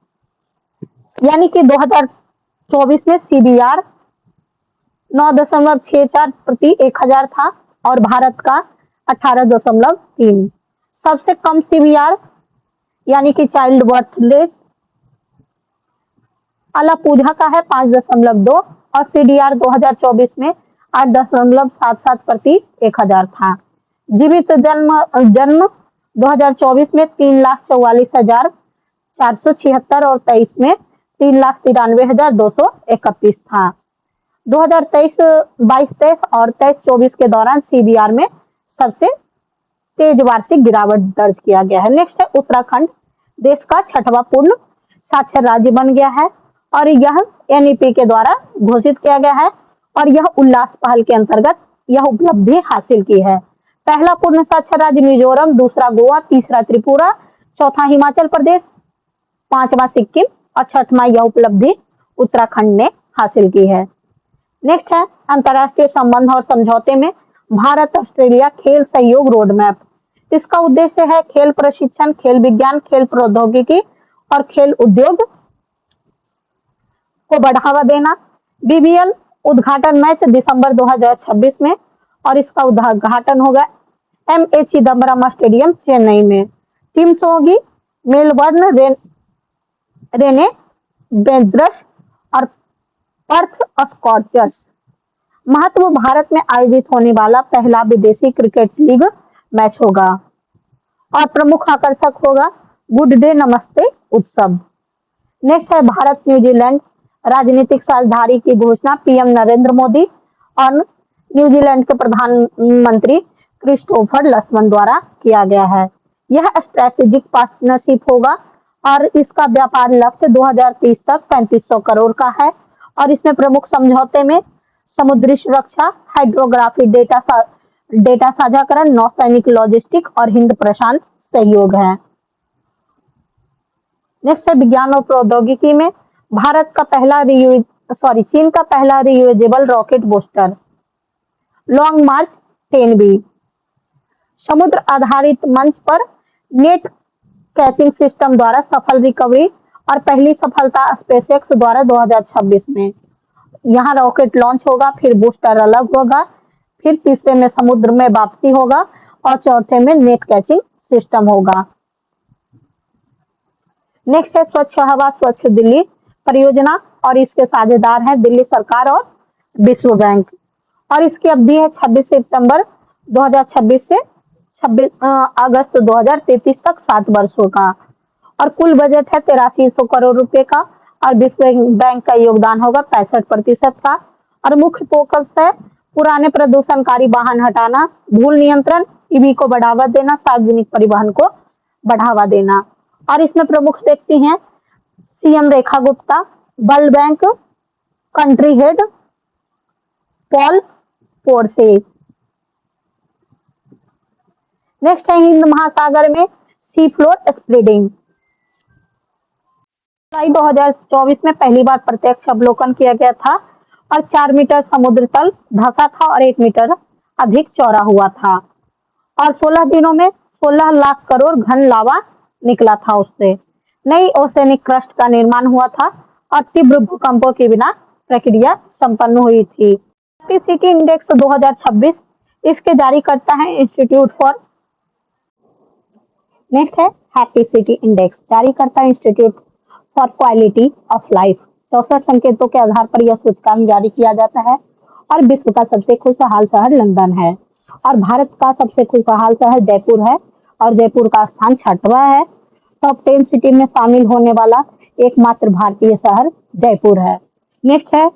यानी कि 2024 में CBR 9.64 प्रति 1000 था और भारत का 18.3। सबसे कम CBR यानी कि चाइल्ड बर्थ रेट अलापुझा का है 5.2 और CDR 2024 में 8.77 प्रति 1000 था। जीवित जन्म 2024 में 3,44,476 और 23 में 3,93,231 था। 2023-22 और 23-24 के दौरान CBR में सबसे तेज वार्षिक गिरावट दर्ज किया गया है। नेक्स्ट है उत्तराखंड, देश का 6वां पूर्ण साक्षर राज्य बन गया है और यह NEP के द्वारा घोषित किया गया है और यह उल्लास पहल के अंतर्गत यह उपलब्धि हासिल की है। पहला पूर्ण साक्षर राज्य मिजोरम, दूसरा गोवा, तीसरा त्रिपुरा, चौथा हिमाचल प्रदेश, 5वां सिक्किम और 6वां यह उपलब्धि उत्तराखंड ने हासिल की है। नेक्स्ट है अंतर्राष्ट्रीय संबंध और समझौते में भारत ऑस्ट्रेलिया खेल सहयोग रोड मैप। इसका उद्देश्य है खेल प्रशिक्षण, खेल विज्ञान, खेल प्रौद्योगिकी और खेल उद्योग को बढ़ावा देना। BBL उद्घाटन मैच दिसंबर 2026 में और इसका उद्घाटन होगा MA चिदम्बरम स्टेडियम चेन्नई में। टीम्स होगी मेलबर्न रेने बेंजरस और पर्थ स्कॉचर्स। महत्व, भारत में आयोजित होने वाला पहला विदेशी क्रिकेट लीग मैच होगा और प्रमुख आकर्षक होगा गुड डे नमस्ते उत्सव। नेक्स्ट है भारत न्यूजीलैंड राजनीतिक साझेदारी की घोषणा PM नरेंद्र मोदी और न्यूजीलैंड के प्रधानमंत्री क्रिस्टोफर लक्समन द्वारा किया गया है। यह स्ट्रेटेजिक पार्टनरशिप होगा और इसका व्यापार लक्ष्य 2030 तक 3500 करोड़ का है और इसमें प्रमुख समझौते में समुद्री सुरक्षा, हाइड्रोग्राफी, डेटा साझाकरण, नौसैनिक लॉजिस्टिक और हिंद प्रशांत सहयोग है। नेक्स्ट है विज्ञान और प्रौद्योगिकी में चीन का पहला रियूजेबल रॉकेट बूस्टर लॉन्ग मार्च 10B समुद्र आधारित मंच पर नेट कैचिंग सिस्टम द्वारा सफल रिकवरी और पहली सफलता स्पेसएक्स द्वारा 2026 में यहाँ रॉकेट लॉन्च होगा, फिर बूस्टर अलग होगा, फिर तीसरे में समुद्र में वापसी होगा और चौथे में नेट कैचिंग सिस्टम होगा। नेक्स्ट है स्वच्छ हवा स्वच्छ दिल्ली परियोजना और इसके साझेदार हैं दिल्ली सरकार और विश्व बैंक और इसकी अवधि है 26 सितंबर 2026 से 26 अगस्त 2033 तक 7 वर्षों का और कुल बजट है 8300 करोड़ रुपए का और विश्व बैंक का योगदान होगा 65% का और मुख्य फोकस है पुराने प्रदूषणकारी वाहन हटाना, धूल नियंत्रण, EV को बढ़ावा देना, सार्वजनिक परिवहन को बढ़ावा देना। और इसमें प्रमुख व्यक्ति हैं CM Rekha Gupta, world bank country head Paul Procee. Next है हिंद महासागर में सी फ्लोर स्प्रेडिंग। जुलाई 2024 में पहली बार प्रत्यक्ष अवलोकन किया गया था और 4 मीटर समुद्र तल धंसा था और 1 मीटर अधिक चौड़ा हुआ था और 16 दिनों में 16 लाख करोड़ घन लावा निकला था उससे। नई ओसेनिक क्रस्ट का निर्माण हुआ था और तीव्र भूकंपों के बिना प्रक्रिया संपन्न हुई थी। सिटी इंडेक्स 2026 इसके जारी करता है इंस्टीट्यूट फॉर नेक्स्ट है हैप्पी सिटी इंडेक्स, जारी करता है institute for quality of life. 64 संकेतों के आधार पर यह सूचकांक जारी किया जाता है और विश्व का सबसे खुशहाल शहर लंदन है और भारत का सबसे खुशहाल शहर जयपुर है और जयपुर का स्थान 6वां है। टॉप 10 सिटी में शामिल होने वाला एकमात्र भारतीय शहर जयपुर है। नेक्स्ट है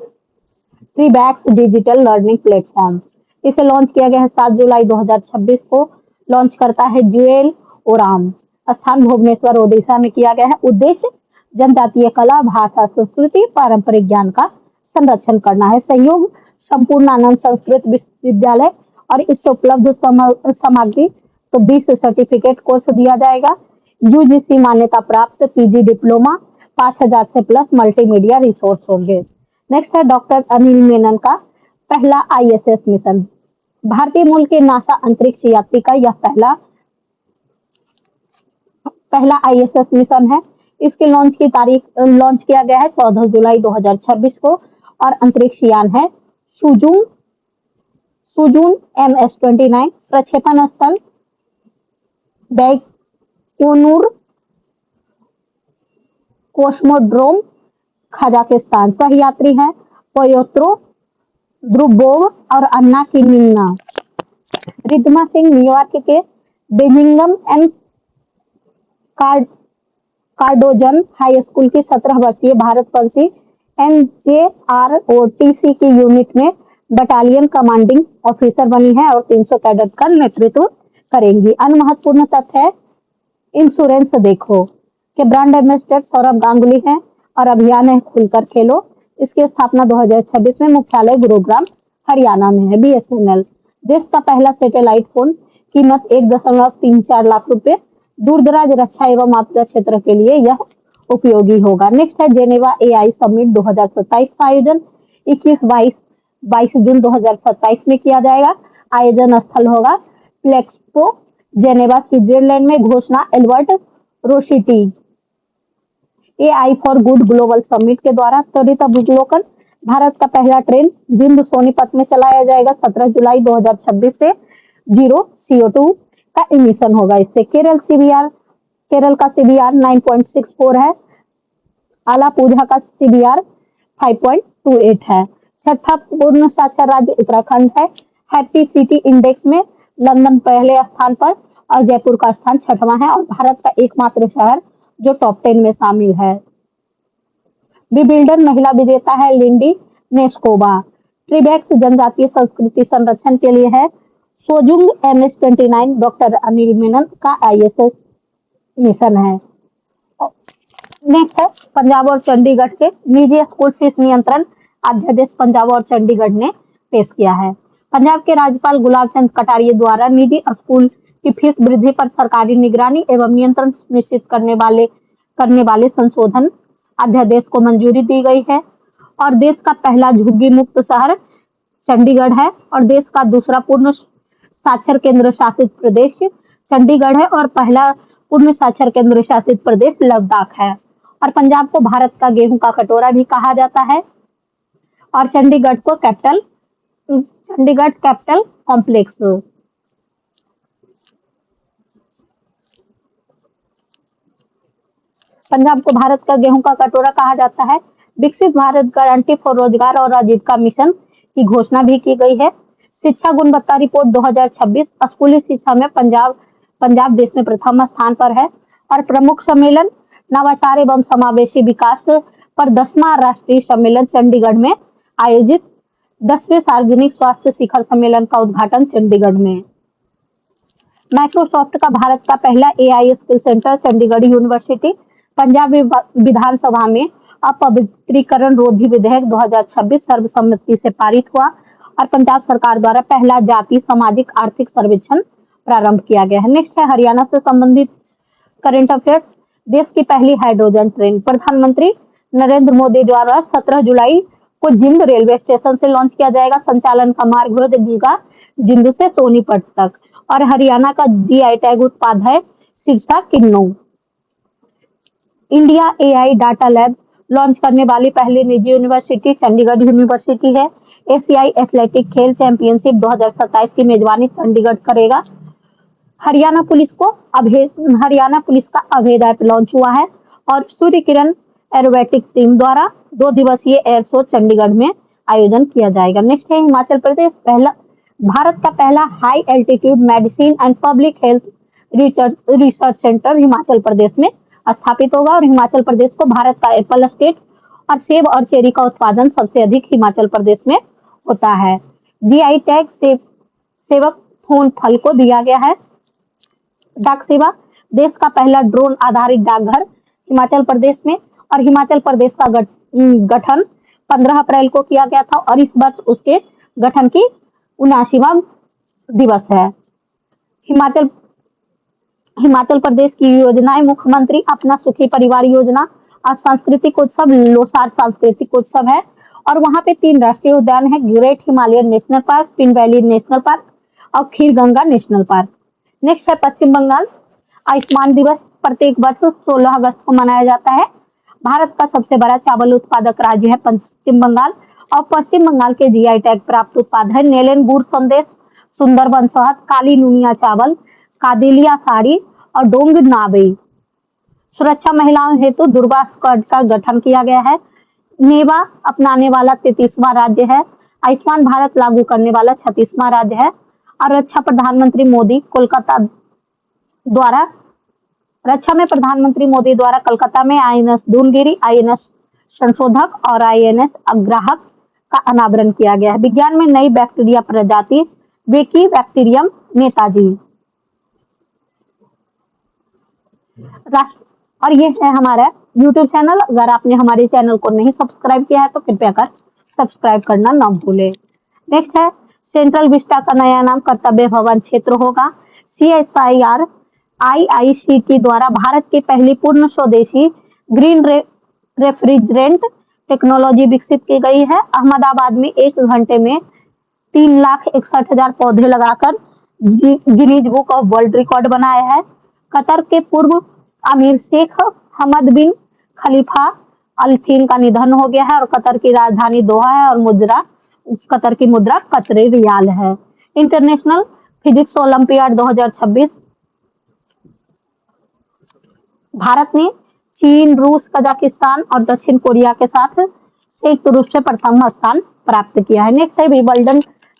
ट्रीबैक्स डिजिटल लर्निंग प्लेटफॉर्म। इसे लॉन्च किया गया है 7 जुलाई 2026 को। लॉन्च करता है ज्वेल ओराम। स्थान भुवनेश्वर ओडिशा में किया गया है। उद्देश्य जनजातीय कला, भाषा, संस्कृति, पारंपरिक ज्ञान का संरक्षण करना है। सहयोग संपूर्णानंद संस्कृत विश्वविद्यालय और इससे उपलब्ध सामग्री तो 20 सर्टिफिकेट कोर्स दिया जाएगा। यूजीसी मान्यता प्राप्त पीजी डिप्लोमा 5000 से प्लस मल्टीमीडिया रिसोर्स होंगे। नेक्स्ट है डॉक्टर अनिल मेनन का पहला आईएसएस मिशन। भारतीय मूल के नासा अंतरिक्ष यात्री का यह पहला आईएसएस मिशन है। इसके लॉन्च किया गया है 14 जुलाई 2026 को और अंतरिक्ष यान है सुजून MS-29। प्रक्षेपण स्थल बैकुनुर कोस्मोड्रोम कजाकिस्तान। सह यात्री हैं पोयोत्रो द्रुबोव और अन्ना किनिना। रिद्धिमा सिंह न्यूयॉर्क के बेजिंगम एंड कार्डोजन हाई स्कूल की 17 वर्षीय भारतवंशी NJROTC की यूनिट में बटालियन कमांडिंग ऑफिसर बनी है और 300 कैडेट का नेतृत्व करेंगी। अन्य महत्वपूर्ण तथ्य है इंश्योरेंस देखो के ब्रांड एम्बेसडर सौरभ गांगुली हैं और अभियान है खुलकर खेलो। इसकी स्थापना 2026 में मुख्यालय गुरुग्राम हरियाणा में है। BSNL देश का पहला सैटेलाइट फोन, कीमत 1.34 लाख रुपए। दूर दराज रक्षा एवं आपदा क्षेत्र के लिए यह उपयोगी होगा। नेक्स्ट है जेनेवा AI समिट 2027 का आयोजन 21-22 जून 2027 में किया जाएगा। आयोजन स्थल होगा प्लेक्सपो जेनेवा स्विट्जरलैंड में। घोषणा Albert Rossetti. AI for good global summit के द्वारा त्वरित अवलोकन। भारत का पहला ट्रेन जिंद सोनीपत में चलाया जाएगा 17 जुलाई 2026 से। 0 CO2 का इमिशन होगा इससे। केरल का CBR 9.64 है। आलापूझा का CBR 5.28 है। छठा पूर्ण साक्षर राज्य उत्तराखंड है। हैप्पी सिटी इंडेक्स में लंदन पहले स्थान पर और जयपुर का स्थान 6वां है और भारत का एकमात्र शहर जो टॉप 10 में शामिल है। विबिल्डर महिला विजेता है लिंडी नेस्कोवा। ट्रिबेक्स जनजातीय संस्कृति संरक्षण के लिए है। सोजुंग MS-29 डॉक्टर अनिल मेनन का ISS मिशन है। नेक्स्ट है पंजाब और चंडीगढ़ के निजी स्कूल फीस नियंत्रण अध्यादेश पंजाब और चंडीगढ़ ने पेश किया है। पंजाब के राज्यपाल गुलाब चंद कटारिया द्वारा निजी स्कूल की फीस वृद्धि पर सरकारी निगरानी एवं नियंत्रण सुनिश्चित करने वाले संशोधन अध्यादेश को मंजूरी दी गई है और देश का पहला झुग्गी मुक्त शहर चंडीगढ़ है और देश का दूसरा पूर्ण साक्षर केंद्र शासित प्रदेश चंडीगढ़ है और पहला पूर्ण साक्षर केंद्र शासित प्रदेश लद्दाख है। और पंजाब को भारत का गेहूं का कटोरा भी कहा जाता है और चंडीगढ़ कैपिटल कॉम्प्लेक्स। पंजाब को भारत का गेहूं का कटोरा कहा जाता है। विकसित भारत गारंटी फॉर रोजगार और आजीविका मिशन की घोषणा भी की गई है। शिक्षा गुणवत्ता रिपोर्ट 2026 स्कूली शिक्षा में पंजाब देश में प्रथम स्थान पर है और प्रमुख सम्मेलन नवाचार एवं समावेशी विकास पर 10वां राष्ट्रीय सम्मेलन चंडीगढ़ में आयोजित 10वें सार्वजनिक स्वास्थ्य शिखर सम्मेलन का उद्घाटन चंडीगढ़ में। माइक्रोसॉफ्ट का भारत का पहला AI skill centre Chandigarh university. Punjab विधानसभा में अपवित्रीकरण रोधी विधेयक 2026 सर्वसम्मति से पारित हुआ और पंजाब सरकार द्वारा पहला जाति सामाजिक आर्थिक सर्वेक्षण प्रारंभ किया गया है। नेक्स्ट है हरियाणा से संबंधित करंट अफेयर्स। देश की पहली हाइड्रोजन ट्रेन प्रधानमंत्री नरेंद्र मोदी द्वारा 17 जुलाई को जिंद रेलवे स्टेशन से लॉन्च किया जाएगा। संचालन का मार्ग होगा जिंद से सोनीपत तक। और हरियाणा का जीआई टैग उत्पाद है Sirsa kinnow. India AI data lab launch करने वाली पहली निजी यूनिवर्सिटी चंडीगढ़ यूनिवर्सिटी है। एशियाई एथलेटिक खेल चैंपियनशिप 2027 की मेजबानी चंडीगढ़ करेगा। हरियाणा पुलिस का अभेद ऐप लॉन्च हुआ है। और सूर्य किरण एरोबेटिक टीम द्वारा 2 दिवसीय एयर शो चंडीगढ़ में आयोजन किया जाएगा। नेक्स्ट है हिमाचल प्रदेश। भारत का पहला high altitude medicine and public health research centre Himachal Pradesh में स्थापित होगा। और हिमाचल प्रदेश को भारत का एप्पल स्टेट और सेब और चेरी का उत्पादन सबसे अधिक हिमाचल प्रदेश में होता है। जीआई टैग सेवक फोन फल को दिया गया है। डाक सेवा देश का पहला ड्रोन आधारित डाकघर हिमाचल प्रदेश में। और हिमाचल प्रदेश का गठन 15 अप्रैल को किया गया था और इस वर्ष उसके गठन की 79वां दिवस है। हिमाचल प्रदेश की योजनाएं मुख्यमंत्री अपना सुखी परिवार योजना और सांस्कृतिक उत्सव लोसार सांस्कृतिक उत्सव है। और वहां पे 3 राष्ट्रीय उद्यान है, great Himalayan national park, pin valley national park और खीर गंगा नेशनल पार्क। नेक्स्ट है पश्चिम बंगाल। आयुष्मान दिवस प्रत्येक वर्ष 16 अगस्त को मनाया जाता है। भारत का सबसे बड़ा चावल उत्पादक राज्य है पश्चिम बंगाल। और पश्चिम बंगाल के जीआई टैग प्राप्त उत्पाद है नेलेन गुड़ संदेश, सुंदरबन शहद, काली नुनिया चावल, कादिलिया साड़ी और डोंग नाबई। सुरक्षा महिलाओं हेतु दुर्गा स्क्वाड का गठन किया गया है। नेवा अपनाने वाला 33वां राज्य है। आयुष्मान भारत लागू करने वाला 36वां राज्य है। और रक्षा में प्रधानमंत्री मोदी द्वारा कोलकाता में आईएनएस दूनगिरी, आईएनएस संशोधक और आईएनएस अग्राहक का अनावरण किया गया है। विज्ञान में नई बैक्टीरिया प्रजाति वेकी बैक्टीरियम नेताजी। और ये है हमारा YouTube चैनल। अगर आपने हमारे चैनल को नहीं सब्सक्राइब किया है तो कृपया कर सब्सक्राइब करना ना भूले। नेक्स्ट है सेंट्रल विस्टा का नया नाम कर्तव्य भवन क्षेत्र होगा। CSIR IICT द्वारा भारत की पहली पूर्ण स्वदेशी ग्रीन रेफ्रिजरेंट टेक्नोलॉजी विकसित की गई है। अहमदाबाद में 1 घंटे में 3,61,000 पौधे लगाकर Guinness book of world record बनाया है। कतर के पूर्व अमीर शेख हमद बिन खलीफा अल थीन का निधन हो गया है। और कतर की राजधानी दोहा है और कतर की मुद्रा कतरी रियाल है। इंटरनेशनल फिजिक्स ओलंपियाड 2026 भारत ने चीन, रूस, कजाकिस्तान और दक्षिण कोरिया के साथ संयुक्त रूप से प्रथम स्थान प्राप्त किया है। नेक्स्ट है विंबलडन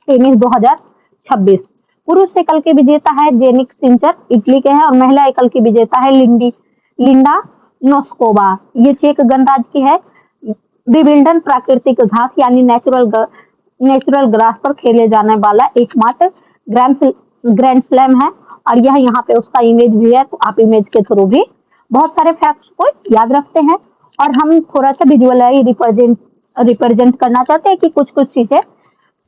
टेनिस 2026। पुरुष एकल के विजेता है जेनिक सिंचर, इटली के हैं। और महिला एकल की विजेता है लिंडा नोस्कोवा, ये चेक गणराज्य की है। विंबलडन प्राकृतिक घास यानी नेचुरल ग्रास पर खेले जाने वाला एकमात्र ग्रैंड स्लैम है। और यह यहाँ पे उसका इमेज भी है, तो आप इमेज के थ्रू भी बहुत सारे फैक्ट्स को याद रखते हैं। और हम थोड़ा सा विजुअली रिप्रेजेंट करना चाहते हैं कि कुछ चीजें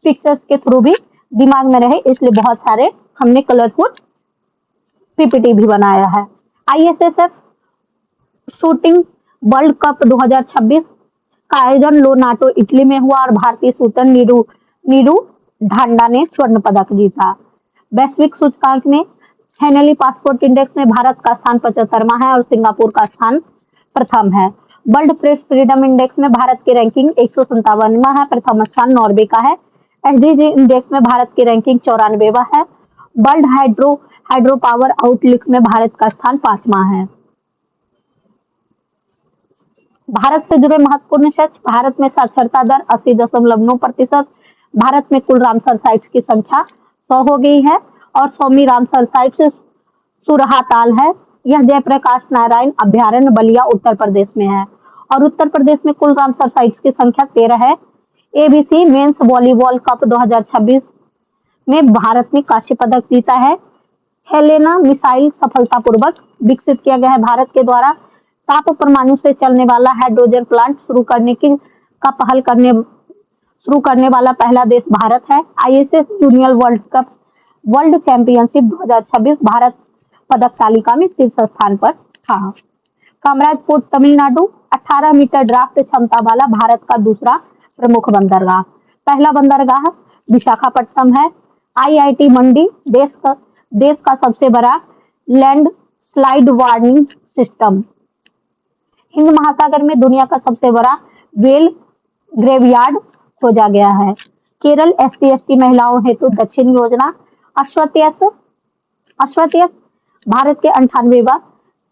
पिक्चर्स के थ्रू भी दिमाग में रहे, इसलिए बहुत सारे हमने कलरफुल पीपीटी भी बनाया है। ISSF शूटिंग वर्ल्ड कप 2026 का आयोजन लोनाटो इटली में हुआ और भारतीय शूटर नीरू ढांडा ने स्वर्ण पदक जीता। वैश्विक सूचकांक में हेनली पासपोर्ट इंडेक्स में भारत का स्थान 75वां है और सिंगापुर का स्थान प्रथम है। वर्ल्ड प्रेस फ्रीडम इंडेक्स में भारत की रैंकिंग 157वां है, प्रथम स्थान नॉर्वे का है। SDG इंडेक्स में भारत की रैंकिंग 94वां है। वर्ल्ड हाइड्रो पावर आउटलुक में भारत का स्थान 5वां है। भारत से जुड़े महत्वपूर्ण सच। भारत में साक्षरता दर 80.9%। भारत में कुल रामसर साइट्स की संख्या 100 हो गई है और 100वीं रामसर साइट सुरहाताल है। यह जयप्रकाश नारायण अभ्यारण्य बलिया उत्तर प्रदेश में है। और उत्तर प्रदेश में कुल रामसर साइट्स की संख्या 13 है। ABC मेंस वॉलीबॉल कप 2026 में भारत ने कांस्य पदक जीता है। हेलेना मिसाइल सफलतापूर्वक विकसित किया गया है भारत के द्वारा। ताप परमाणु से चलने वाला हाइड्रोजन प्लांट शुरू करने का पहल शुरू करने वाला पहला देश भारत है। ISS junior world championship 2026 Bharat पदक तालिका में शीर्ष स्थान पर था। कामराजपुर तमिलनाडु 18 मीटर ड्राफ्ट क्षमता वाला भारत का दूसरा प्रमुख बंदरगाह। पहला बंदरगाह विशाखापट्टनम है। आईआईटी मंडी देश का सबसे बड़ा land slide warning system. Hind महासागर में दुनिया का सबसे बड़ा वेल ग्रेवयार्ड खोजा गया है। केरल ST/ST महिलाओं हेतु दक्षिण योजना। अश्वत्थ भारत के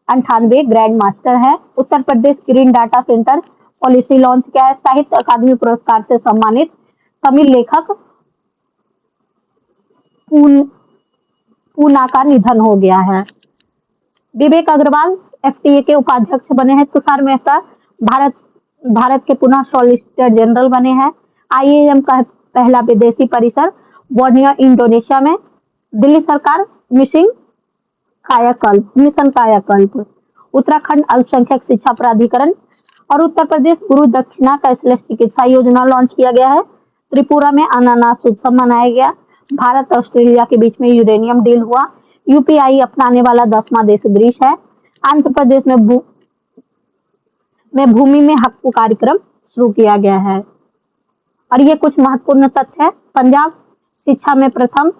98 ग्रैंड मास्टर है। Uttar Pradesh green data centre policy launch किया है। साहित्य अकादमी पुरस्कार से सम्मानित तमिल लेखक पूना का निधन हो गया है। विवेक अग्रवाल FTA के उपाध्यक्ष बने हैं। तुषार मेहता भारत के पुनः सॉलिसिटर जनरल बने हैं। IAM का पहला विदेशी परिसर बोर्नियो इंडोनेशिया में। दिल्ली सरकार मिशन कायाकल्प। उत्तराखंड अल्पसंख्यक शिक्षा प्राधिकरण और उत्तर प्रदेश गुरु दक्षिणा कैशलेस चिकित्सा योजना लॉन्च किया गया है। त्रिपुरा में अनानास उत्सव मनाया गया। भारत ऑस्ट्रेलिया के बीच में यूरेनियम डील हुआ। UPI अपनाने वाला 10वां देश ग्रीस है। आंध्र प्रदेश में भूमि में हक्क कार्यक्रम शुरू किया गया है। और ये कुछ महत्वपूर्ण तथ्य है। पंजाब शिक्षा में प्रथम,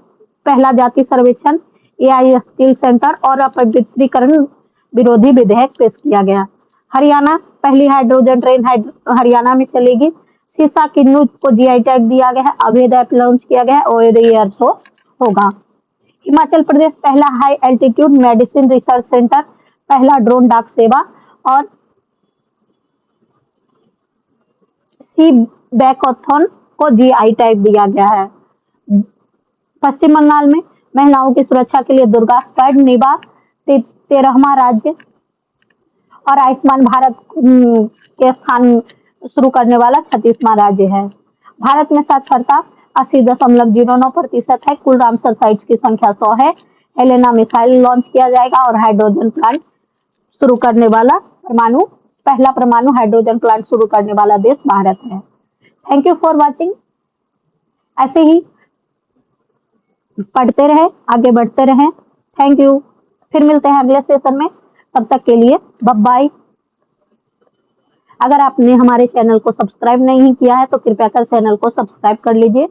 पहला जाति सर्वेक्षण, AI स्किल सेंटर और अपवित्रीकरण विरोधी विधेयक पेश किया गया। हरियाणा पहली हाइड्रोजन ट्रेन हरियाणा में चलेगी। सीसा किन्नू को GI टैग दिया गया है। अवैध ऐप लॉन्च किया गया है और एयर शो होगा। हिमाचल प्रदेश पहला high altitude medicine research centre, पहला ड्रोन डाक सेवा और सी बैकथॉन को GI टैग दिया गया है। पश्चिम बंगाल में महिलाओं की सुरक्षा के लिए दुर्गा स्क्वाड निभा 13वां राज्य और आयुष्मान भारत के स्थान शुरू करने वाला 36वां राज्य है। भारत में साक्षरता 80.09% है। कुल रामसर साइट्स की संख्या 100 है। हेलेना मिसाइल लॉन्च किया जाएगा और हाइड्रोजन प्लांट शुरू करने वाला पहला परमाणु हाइड्रोजन प्लांट शुरू करने वाला देश भारत है। Thank you for watching. ऐसे ही पढ़ते रहे, आगे बढ़ते रहे। Thank you. फिर मिलते हैं अगले सेशन में। तब तक के लिए बाय। अगर आपने हमारे चैनल को सब्सक्राइब नहीं किया है तो कृपया कर चैनल को सब्सक्राइब कर लीजिए।